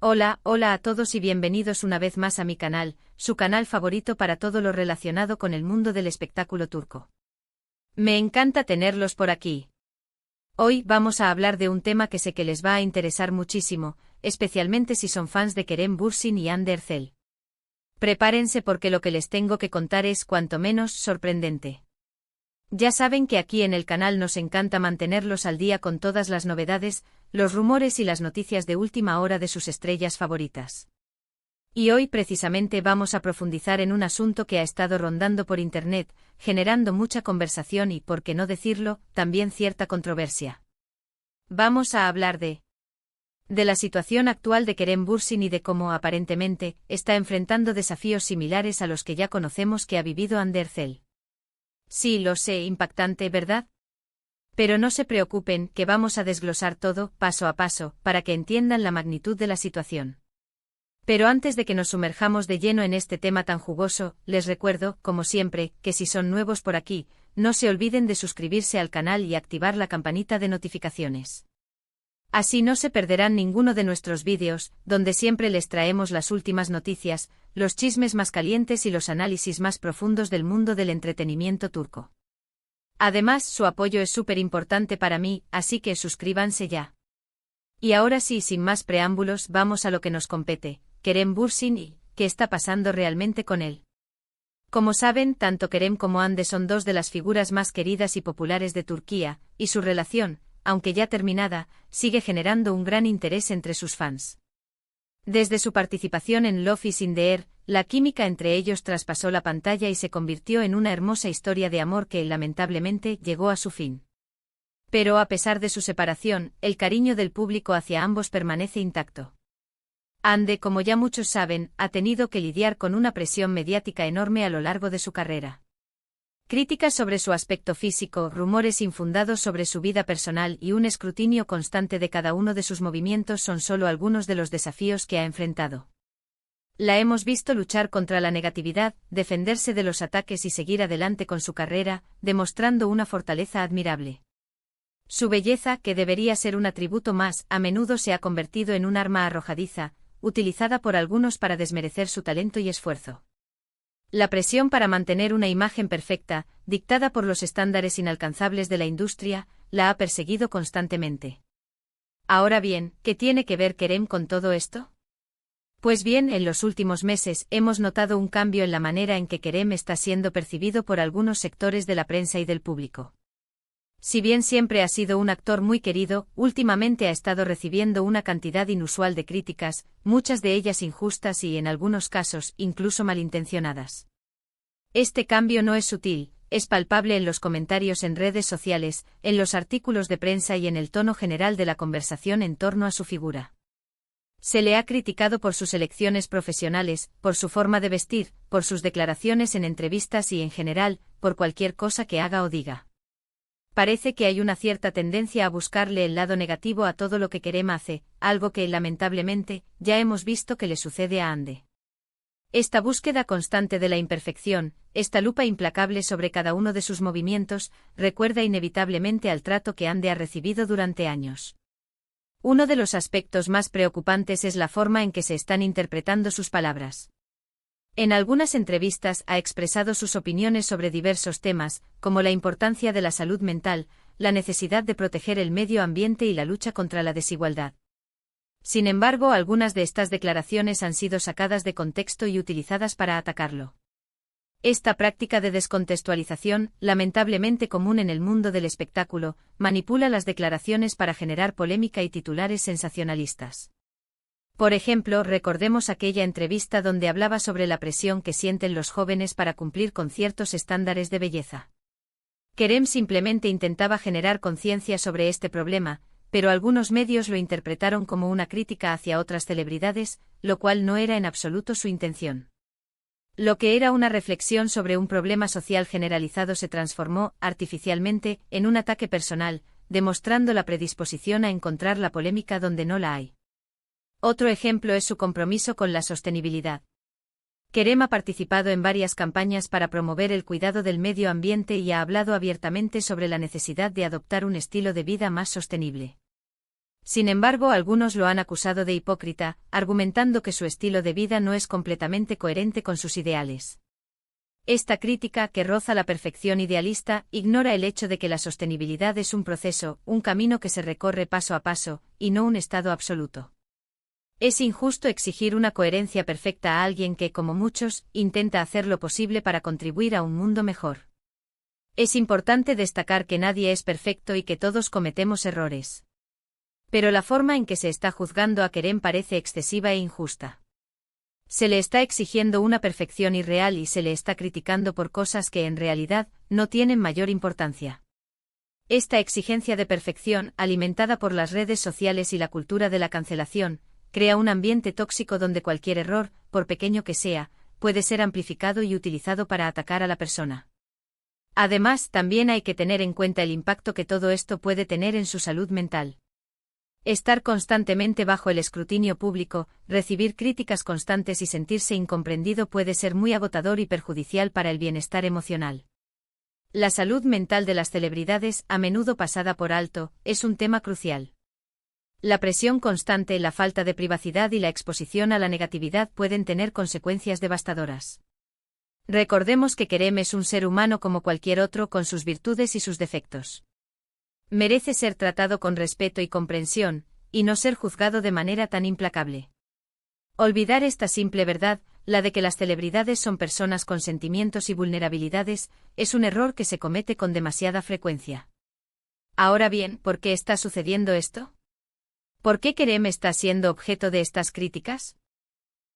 Hola a todos y bienvenidos una vez más a mi canal, su canal favorito para todo lo relacionado con el mundo del espectáculo turco. Me encanta tenerlos por aquí. Hoy vamos a hablar de un tema que sé que les va a interesar muchísimo, especialmente si son fans de Kerem Bürsin y Hande Erçel. Prepárense porque lo que les tengo que contar es cuanto menos sorprendente. Ya saben que aquí en el canal nos encanta mantenerlos al día con todas las novedades, los rumores y las noticias de última hora de sus estrellas favoritas. Y hoy precisamente vamos a profundizar en un asunto que ha estado rondando por internet, generando mucha conversación y, por qué no decirlo, también cierta controversia. Vamos a hablar de la situación actual de Kerem Bürsin y de cómo, aparentemente, está enfrentando desafíos similares a los que ya conocemos que ha vivido Hande Erçel. Sí, lo sé, impactante, ¿verdad? Pero no se preocupen, que vamos a desglosar todo, paso a paso, para que entiendan la magnitud de la situación. Pero antes de que nos sumerjamos de lleno en este tema tan jugoso, les recuerdo, como siempre, que si son nuevos por aquí, no se olviden de suscribirse al canal y activar la campanita de notificaciones. Así no se perderán ninguno de nuestros vídeos, donde siempre les traemos las últimas noticias, los chismes más calientes y los análisis más profundos del mundo del entretenimiento turco. Además, su apoyo es súper importante para mí, así que suscríbanse ya. Y ahora sí, sin más preámbulos, vamos a lo que nos compete, Kerem Bürsin y ¿qué está pasando realmente con él? Como saben, tanto Kerem como Hande son dos de las figuras más queridas y populares de Turquía, y su relación, aunque ya terminada, sigue generando un gran interés entre sus fans. Desde su participación en Love is in the Air, la química entre ellos traspasó la pantalla y se convirtió en una hermosa historia de amor que, lamentablemente, llegó a su fin. Pero a pesar de su separación, el cariño del público hacia ambos permanece intacto. Hande, como ya muchos saben, ha tenido que lidiar con una presión mediática enorme a lo largo de su carrera. Críticas sobre su aspecto físico, rumores infundados sobre su vida personal y un escrutinio constante de cada uno de sus movimientos son solo algunos de los desafíos que ha enfrentado. La hemos visto luchar contra la negatividad, defenderse de los ataques y seguir adelante con su carrera, demostrando una fortaleza admirable. Su belleza, que debería ser un atributo más, a menudo se ha convertido en un arma arrojadiza, utilizada por algunos para desmerecer su talento y esfuerzo. La presión para mantener una imagen perfecta, dictada por los estándares inalcanzables de la industria, la ha perseguido constantemente. Ahora bien, ¿qué tiene que ver Kerem con todo esto? Pues bien, en los últimos meses hemos notado un cambio en la manera en que Kerem está siendo percibido por algunos sectores de la prensa y del público. Si bien siempre ha sido un actor muy querido, últimamente ha estado recibiendo una cantidad inusual de críticas, muchas de ellas injustas y, en algunos casos, incluso malintencionadas. Este cambio no es sutil, es palpable en los comentarios en redes sociales, en los artículos de prensa y en el tono general de la conversación en torno a su figura. Se le ha criticado por sus elecciones profesionales, por su forma de vestir, por sus declaraciones en entrevistas y, en general, por cualquier cosa que haga o diga. Parece que hay una cierta tendencia a buscarle el lado negativo a todo lo que Kerem hace, algo que, lamentablemente, ya hemos visto que le sucede a Hande. Esta búsqueda constante de la imperfección, esta lupa implacable sobre cada uno de sus movimientos, recuerda inevitablemente al trato que Hande ha recibido durante años. Uno de los aspectos más preocupantes es la forma en que se están interpretando sus palabras. En algunas entrevistas ha expresado sus opiniones sobre diversos temas, como la importancia de la salud mental, la necesidad de proteger el medio ambiente y la lucha contra la desigualdad. Sin embargo, algunas de estas declaraciones han sido sacadas de contexto y utilizadas para atacarlo. Esta práctica de descontextualización, lamentablemente común en el mundo del espectáculo, manipula las declaraciones para generar polémica y titulares sensacionalistas. Por ejemplo, recordemos aquella entrevista donde hablaba sobre la presión que sienten los jóvenes para cumplir con ciertos estándares de belleza. Kerem simplemente intentaba generar conciencia sobre este problema, pero algunos medios lo interpretaron como una crítica hacia otras celebridades, lo cual no era en absoluto su intención. Lo que era una reflexión sobre un problema social generalizado se transformó, artificialmente, en un ataque personal, demostrando la predisposición a encontrar la polémica donde no la hay. Otro ejemplo es su compromiso con la sostenibilidad. Kerem ha participado en varias campañas para promover el cuidado del medio ambiente y ha hablado abiertamente sobre la necesidad de adoptar un estilo de vida más sostenible. Sin embargo, algunos lo han acusado de hipócrita, argumentando que su estilo de vida no es completamente coherente con sus ideales. Esta crítica, que roza la perfección idealista, ignora el hecho de que la sostenibilidad es un proceso, un camino que se recorre paso a paso, y no un estado absoluto. Es injusto exigir una coherencia perfecta a alguien que, como muchos, intenta hacer lo posible para contribuir a un mundo mejor. Es importante destacar que nadie es perfecto y que todos cometemos errores. Pero la forma en que se está juzgando a Kerem parece excesiva e injusta. Se le está exigiendo una perfección irreal y se le está criticando por cosas que en realidad no tienen mayor importancia. Esta exigencia de perfección, alimentada por las redes sociales y la cultura de la cancelación, crea un ambiente tóxico donde cualquier error, por pequeño que sea, puede ser amplificado y utilizado para atacar a la persona. Además, también hay que tener en cuenta el impacto que todo esto puede tener en su salud mental. Estar constantemente bajo el escrutinio público, recibir críticas constantes y sentirse incomprendido puede ser muy agotador y perjudicial para el bienestar emocional. La salud mental de las celebridades, a menudo pasada por alto, es un tema crucial. La presión constante, la falta de privacidad y la exposición a la negatividad pueden tener consecuencias devastadoras. Recordemos que Kerem es un ser humano como cualquier otro, con sus virtudes y sus defectos. Merece ser tratado con respeto y comprensión, y no ser juzgado de manera tan implacable. Olvidar esta simple verdad, la de que las celebridades son personas con sentimientos y vulnerabilidades, es un error que se comete con demasiada frecuencia. Ahora bien, ¿por qué está sucediendo esto? ¿Por qué Kerem está siendo objeto de estas críticas?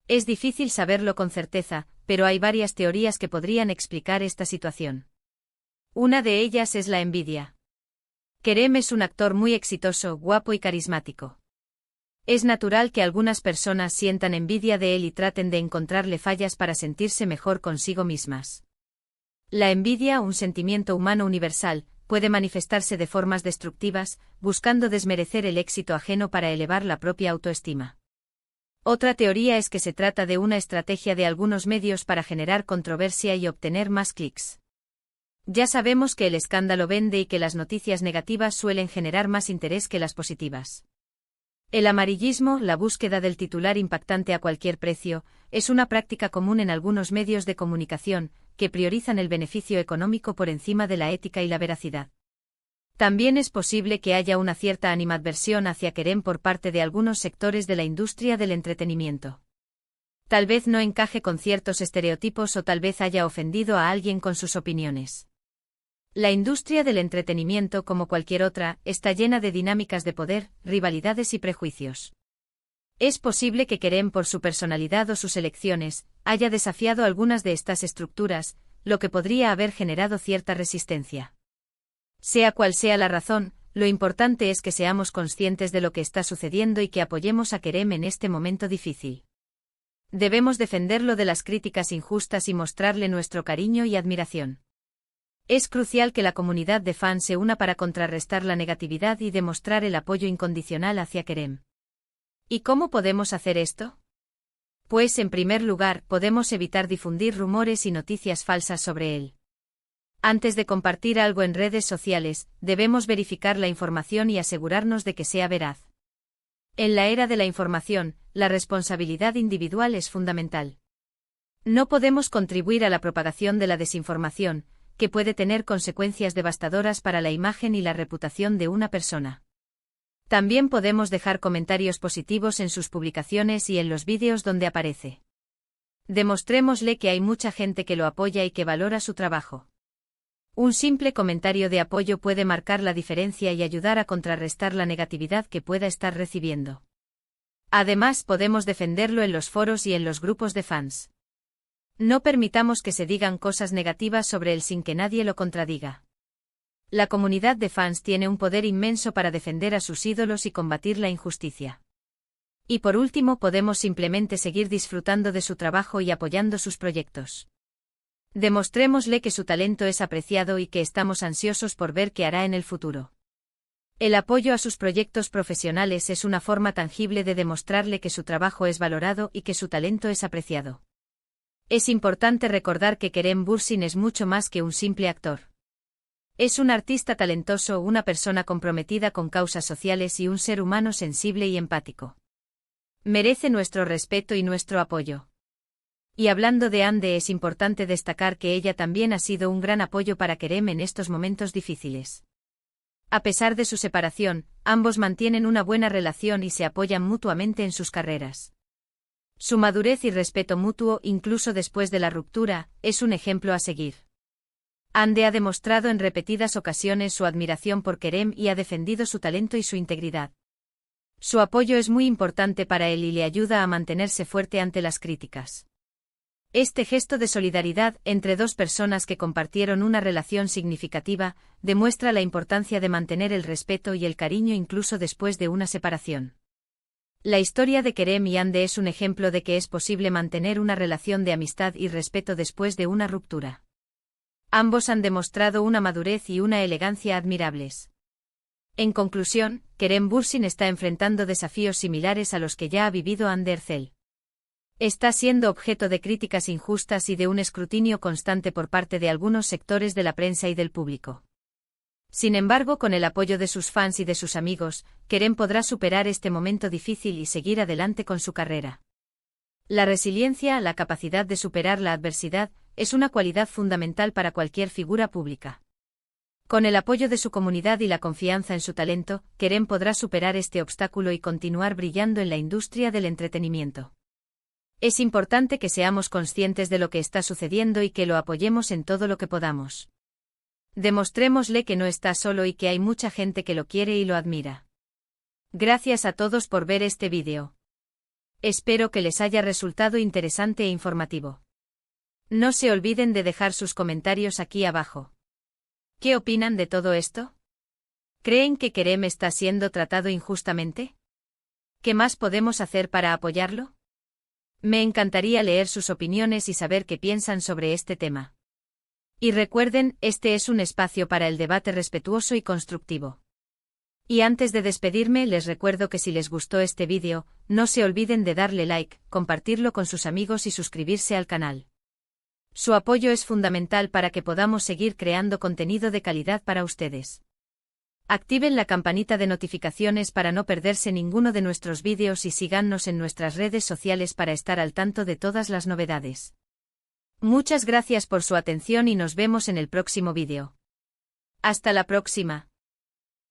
Es difícil saberlo con certeza, pero hay varias teorías que podrían explicar esta situación. Una de ellas es la envidia. Kerem es un actor muy exitoso, guapo y carismático. Es natural que algunas personas sientan envidia de él y traten de encontrarle fallas para sentirse mejor consigo mismas. La envidia, un sentimiento humano universal, puede manifestarse de formas destructivas, buscando desmerecer el éxito ajeno para elevar la propia autoestima. Otra teoría es que se trata de una estrategia de algunos medios para generar controversia y obtener más clics. Ya sabemos que el escándalo vende y que las noticias negativas suelen generar más interés que las positivas. El amarillismo, la búsqueda del titular impactante a cualquier precio, es una práctica común en algunos medios de comunicación, que priorizan el beneficio económico por encima de la ética y la veracidad. También es posible que haya una cierta animadversión hacia Kerem por parte de algunos sectores de la industria del entretenimiento. Tal vez no encaje con ciertos estereotipos o tal vez haya ofendido a alguien con sus opiniones. La industria del entretenimiento, como cualquier otra, está llena de dinámicas de poder, rivalidades y prejuicios. Es posible que Kerem, por su personalidad o sus elecciones, haya desafiado algunas de estas estructuras, lo que podría haber generado cierta resistencia. Sea cual sea la razón, lo importante es que seamos conscientes de lo que está sucediendo y que apoyemos a Kerem en este momento difícil. Debemos defenderlo de las críticas injustas y mostrarle nuestro cariño y admiración. Es crucial que la comunidad de fans se una para contrarrestar la negatividad y demostrar el apoyo incondicional hacia Kerem. ¿Y cómo podemos hacer esto? Pues, en primer lugar, podemos evitar difundir rumores y noticias falsas sobre él. Antes de compartir algo en redes sociales, debemos verificar la información y asegurarnos de que sea veraz. En la era de la información, la responsabilidad individual es fundamental. No podemos contribuir a la propagación de la desinformación, que puede tener consecuencias devastadoras para la imagen y la reputación de una persona. También podemos dejar comentarios positivos en sus publicaciones y en los vídeos donde aparece. Demostrémosle que hay mucha gente que lo apoya y que valora su trabajo. Un simple comentario de apoyo puede marcar la diferencia y ayudar a contrarrestar la negatividad que pueda estar recibiendo. Además, podemos defenderlo en los foros y en los grupos de fans. No permitamos que se digan cosas negativas sobre él sin que nadie lo contradiga. La comunidad de fans tiene un poder inmenso para defender a sus ídolos y combatir la injusticia. Y por último, podemos simplemente seguir disfrutando de su trabajo y apoyando sus proyectos. Demostrémosle que su talento es apreciado y que estamos ansiosos por ver qué hará en el futuro. El apoyo a sus proyectos profesionales es una forma tangible de demostrarle que su trabajo es valorado y que su talento es apreciado. Es importante recordar que Kerem Bürsin es mucho más que un simple actor. Es un artista talentoso, una persona comprometida con causas sociales y un ser humano sensible y empático. Merece nuestro respeto y nuestro apoyo. Y hablando de Ande, es importante destacar que ella también ha sido un gran apoyo para Kerem en estos momentos difíciles. A pesar de su separación, ambos mantienen una buena relación y se apoyan mutuamente en sus carreras. Su madurez y respeto mutuo, incluso después de la ruptura, es un ejemplo a seguir. Ande ha demostrado en repetidas ocasiones su admiración por Kerem y ha defendido su talento y su integridad. Su apoyo es muy importante para él y le ayuda a mantenerse fuerte ante las críticas. Este gesto de solidaridad entre dos personas que compartieron una relación significativa demuestra la importancia de mantener el respeto y el cariño incluso después de una separación. La historia de Kerem y Ande es un ejemplo de que es posible mantener una relación de amistad y respeto después de una ruptura. Ambos han demostrado una madurez y una elegancia admirables. En conclusión, Kerem Bürsin está enfrentando desafíos similares a los que ya ha vivido Hande Erçel. Está siendo objeto de críticas injustas y de un escrutinio constante por parte de algunos sectores de la prensa y del público. Sin embargo, con el apoyo de sus fans y de sus amigos, Kerem podrá superar este momento difícil y seguir adelante con su carrera. La resiliencia, la capacidad de superar la adversidad, es una cualidad fundamental para cualquier figura pública. Con el apoyo de su comunidad y la confianza en su talento, Kerem podrá superar este obstáculo y continuar brillando en la industria del entretenimiento. Es importante que seamos conscientes de lo que está sucediendo y que lo apoyemos en todo lo que podamos. Demostrémosle que no está solo y que hay mucha gente que lo quiere y lo admira. Gracias a todos por ver este vídeo. Espero que les haya resultado interesante e informativo. No se olviden de dejar sus comentarios aquí abajo. ¿Qué opinan de todo esto? ¿Creen que Kerem está siendo tratado injustamente? ¿Qué más podemos hacer para apoyarlo? Me encantaría leer sus opiniones y saber qué piensan sobre este tema. Y recuerden, este es un espacio para el debate respetuoso y constructivo. Y antes de despedirme, les recuerdo que si les gustó este vídeo, no se olviden de darle like, compartirlo con sus amigos y suscribirse al canal. Su apoyo es fundamental para que podamos seguir creando contenido de calidad para ustedes. Activen la campanita de notificaciones para no perderse ninguno de nuestros vídeos y síganos en nuestras redes sociales para estar al tanto de todas las novedades. Muchas gracias por su atención y nos vemos en el próximo vídeo. Hasta la próxima.